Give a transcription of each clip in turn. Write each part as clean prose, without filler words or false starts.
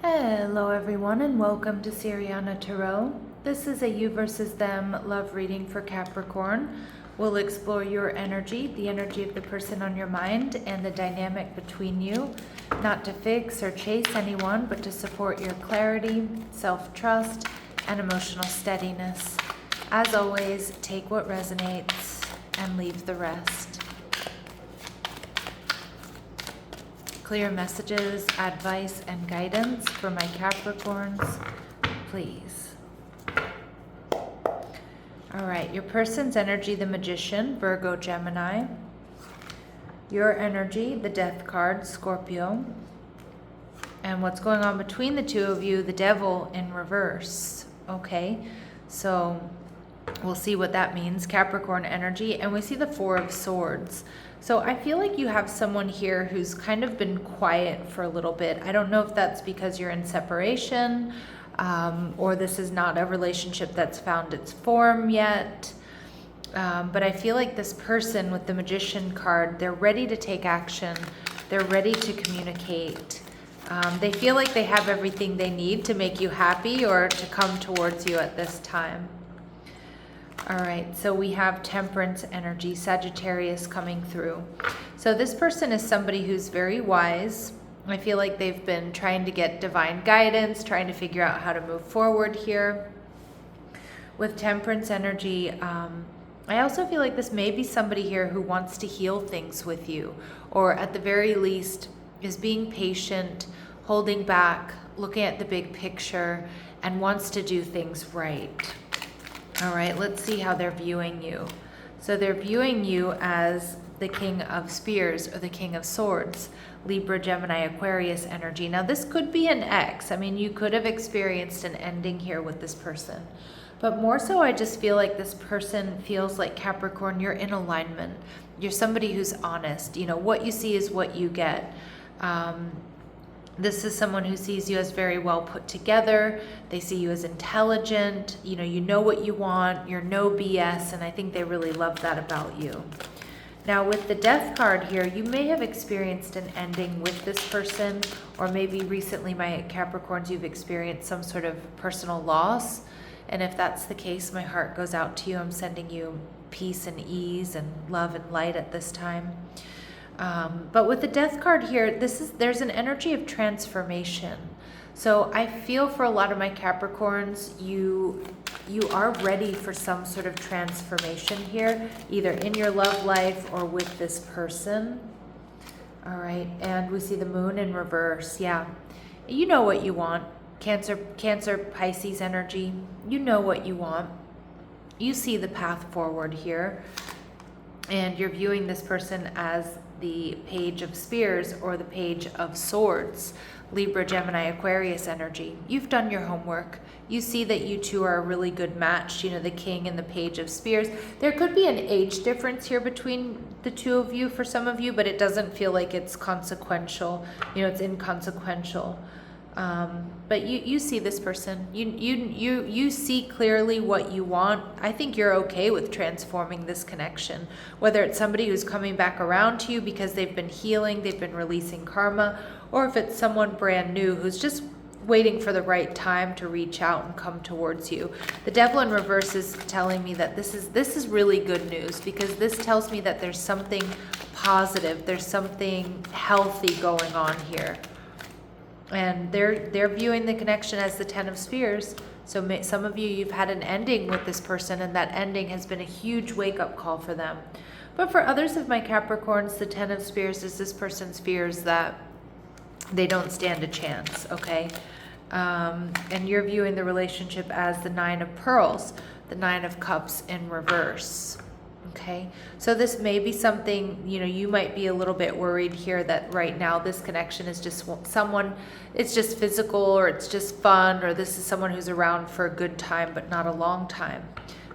Hello everyone and welcome to Siriana Tarot. This is a You versus Them love reading for Capricorn. We'll explore your energy, the energy of the person on your mind, and the dynamic between you, not to fix or chase anyone, but to support your clarity, self-trust, and emotional steadiness. As always, take what resonates and leave the rest. Clear messages, advice, and guidance for my Capricorns, please. All right, your person's energy, the Magician, Virgo, Gemini. Your energy, the Death card, Scorpio. And what's going on between the two of you, the Devil in reverse. Okay, so we'll see what that means, Capricorn energy. And we see the Four of Swords. So I feel like you have someone here who's kind of been quiet for a little bit. I don't know if that's because you're in separation, or this is not a relationship that's found its form yet. But I feel like this person with the Magician card, they're ready to take action. They're ready to communicate. They feel like they have everything they need to make you happy or to come towards you at this time. All right, so we have Temperance energy, Sagittarius coming through. So this person is somebody who's very wise. I feel like they've been trying to get divine guidance, trying to figure out how to move forward here. With Temperance energy, I also feel like this may be somebody here who wants to heal things with you, or at the very least is being patient, holding back, looking at the big picture, and wants to do things right. All right, let's see how they're viewing you. So they're viewing you as the King of Spears or the King of Swords, Libra, Gemini, Aquarius energy. Now this could be an ex. I mean, you could have experienced an ending here with this person. But more so, I just feel like this person feels like, Capricorn, you're in alignment. You're somebody who's honest. You know, what you see is what you get. This is someone who sees you as very well put together. They see you as intelligent. You know what you want. You're no BS, and I think they really love that about you. Now, with the Death card here, you may have experienced an ending with this person, or maybe recently, my Capricorns, you've experienced some sort of personal loss. And if that's the case, my heart goes out to you. I'm sending you peace and ease and love and light at this time. But with the Death card here, there's an energy of transformation. So I feel for a lot of my Capricorns, you are ready for some sort of transformation here, either in your love life or with this person. All right, and we see the Moon in reverse. Yeah, you know what you want. Cancer, Pisces energy. You know what you want. You see the path forward here. And you're viewing this person as the Page of Spears or the Page of Swords, Libra, Gemini, Aquarius energy. You've done your homework. You see that you two are a really good match, the King and the Page of Spears. There could be an age difference here between the two of you for some of you, but it doesn't feel like it's consequential. It's inconsequential. But you see this person, you see clearly what you want. I think you're okay with transforming this connection, whether it's somebody who's coming back around to you because they've been healing, they've been releasing karma, or if it's someone brand new who's just waiting for the right time to reach out and come towards you. The Devil in reverse is telling me that this is really good news, because this tells me that there's something positive, there's something healthy going on here. And they're viewing the connection as the Ten of Spears. So some of you've had an ending with this person, and that ending has been a huge wake-up call for them. But for others of my Capricorns, the Ten of Spears is this person's fears that they don't stand a chance, okay? And you're viewing the relationship as the Nine of Pearls, the Nine of Cups in reverse. Okay, so this may be something, you might be a little bit worried here that right now this connection is just someone, it's just physical, or it's just fun, or this is someone who's around for a good time but not a long time.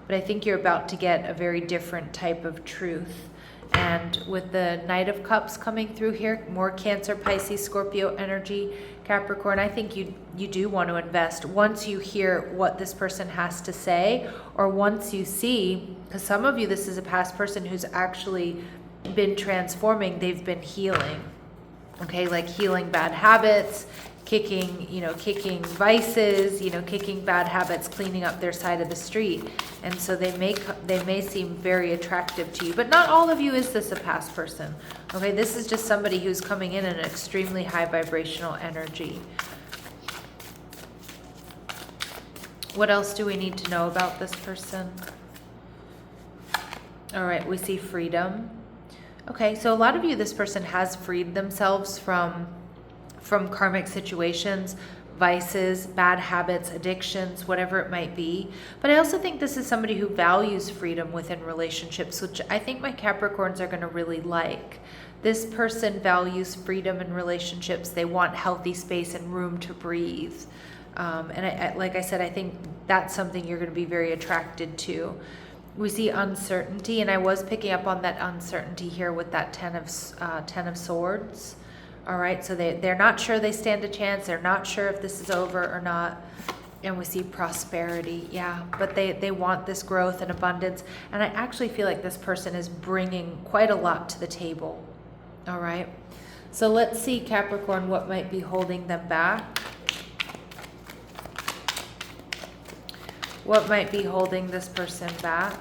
But I think you're about to get a very different type of truth. And with the Knight of Cups coming through here, more Cancer, Pisces, Scorpio energy, Capricorn, I think you do want to invest once you hear what this person has to say, or once you see, because some of you, this is a past person who's actually been transforming, they've been healing. Okay, like healing bad habits, kicking, kicking vices, kicking bad habits, cleaning up their side of the street. And so they may seem very attractive to you, but not all of you is this a past person. Okay, this is just somebody who's coming in an extremely high vibrational energy. What else do we need to know about this person? All right, we see freedom. Okay, so a lot of you, this person has freed themselves from karmic situations, vices, bad habits, addictions, whatever it might be. But I also think this is somebody who values freedom within relationships, which I think my Capricorns are going to really like. This person values freedom in relationships. They want healthy space and room to breathe. And I, like I said, I think that's something you're going to be very attracted to. We see uncertainty, and I was picking up on that uncertainty here with that Ten of Swords. All right, so they're not sure they stand a chance. They're not sure if this is over or not. And we see prosperity, yeah, but they want this growth and abundance. And I actually feel like this person is bringing quite a lot to the table. All right, so let's see, Capricorn, what might be holding them back. What might be holding this person back?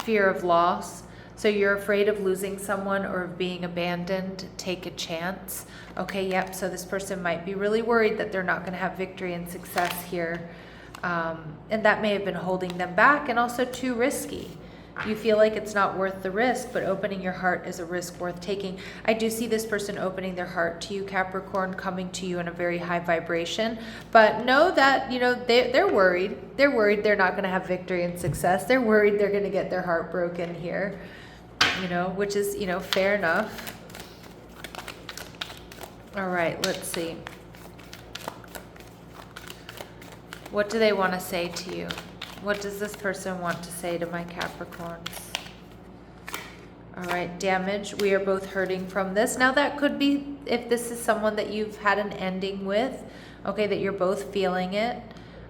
Fear of loss. So you're afraid of losing someone or of being abandoned. Take a chance. Okay, yep. So this person might be really worried that they're not going to have victory and success here. And that may have been holding them back, and also too risky. You feel like it's not worth the risk, but opening your heart is a risk worth taking. I do see this person opening their heart to you, Capricorn, coming to you in a very high vibration. But know that, they're worried. They're worried they're not going to have victory and success. They're worried they're going to get their heart broken here, which is, fair enough. All right, let's see. What do they want to say to you? What does this person want to say to my Capricorns? All right, damage. We are both hurting from this. Now that could be if this is someone that you've had an ending with, okay, that you're both feeling it.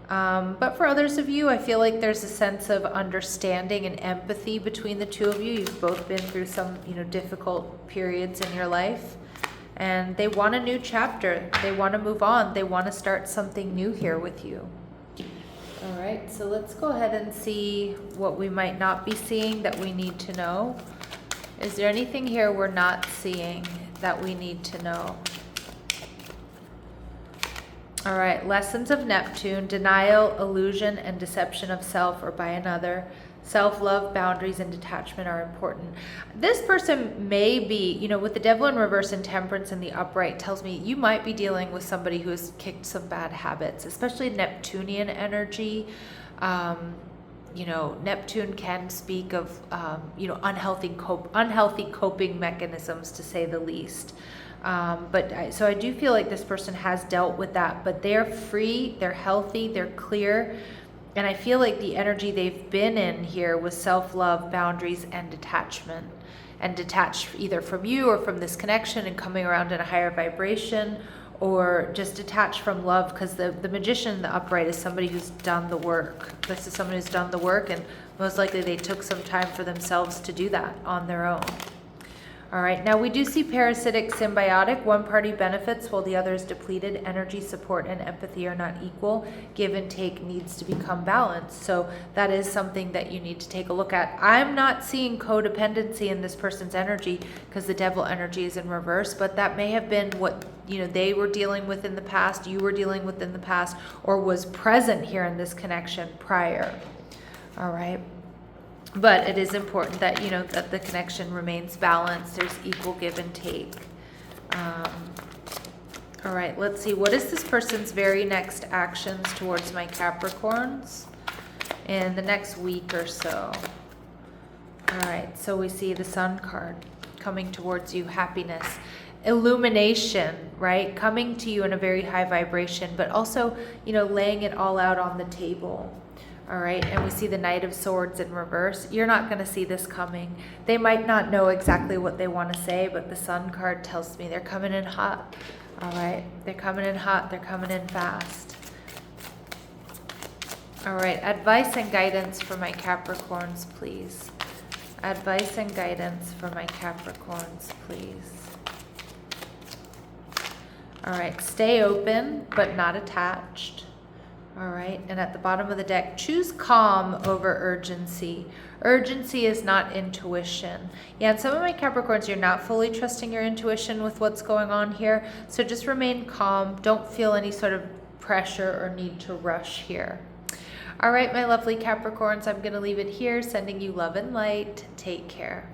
But for others of you, I feel like there's a sense of understanding and empathy between the two of you. You've both been through some, difficult periods in your life. And they want a new chapter. They want to move on. They want to start something new here with you. All right, so let's go ahead and see what we might not be seeing that we need to know. Is there anything here we're not seeing that we need to know? All right, lessons of Neptune: denial, illusion, and deception of self or by another. Self-love, boundaries, and detachment are important. This person may be, with the Devil in reverse and Temperance in the upright, tells me you might be dealing with somebody who has kicked some bad habits, especially Neptunian energy. Neptune can speak of, unhealthy coping mechanisms, to say the least. So I do feel like this person has dealt with that, but they're free, they're healthy, they're clear. And I feel like the energy they've been in here was self-love, boundaries, and detachment. And detached either from you or from this connection and coming around in a higher vibration, or just detached from love, because the Magician in the upright is somebody who's done the work. This is someone who's done the work, and most likely they took some time for themselves to do that on their own. All right, now we do see parasitic symbiotic. One party benefits while the other is depleted. Energy, support, and empathy are not equal. Give and take needs to become balanced. So that is something that you need to take a look at. I'm not seeing codependency in this person's energy because the Devil energy is in reverse, but that may have been what they were dealing with in the past, you were dealing with in the past, or was present here in this connection prior. All right. But it is important that, that the connection remains balanced. There's equal give and take. All right, let's see. What is this person's very next actions towards my Capricorns in the next week or so? All right, so we see the Sun card coming towards you, happiness, illumination, right? Coming to you in a very high vibration, but also, laying it all out on the table. All right, and we see the Knight of Swords in reverse. You're not going to see this coming. They might not know exactly what they want to say, but the Sun card tells me they're coming in hot. All right, they're coming in hot. They're coming in fast. All right, advice and guidance for my Capricorns, please. Advice and guidance for my Capricorns, please. All right, stay open, but not attached. All right, and at the bottom of the deck, choose calm over urgency. Urgency is not intuition. Yeah, and some of my Capricorns, you're not fully trusting your intuition with what's going on here. So just remain calm. Don't feel any sort of pressure or need to rush here. All right, my lovely Capricorns, I'm going to leave it here, sending you love and light. Take care.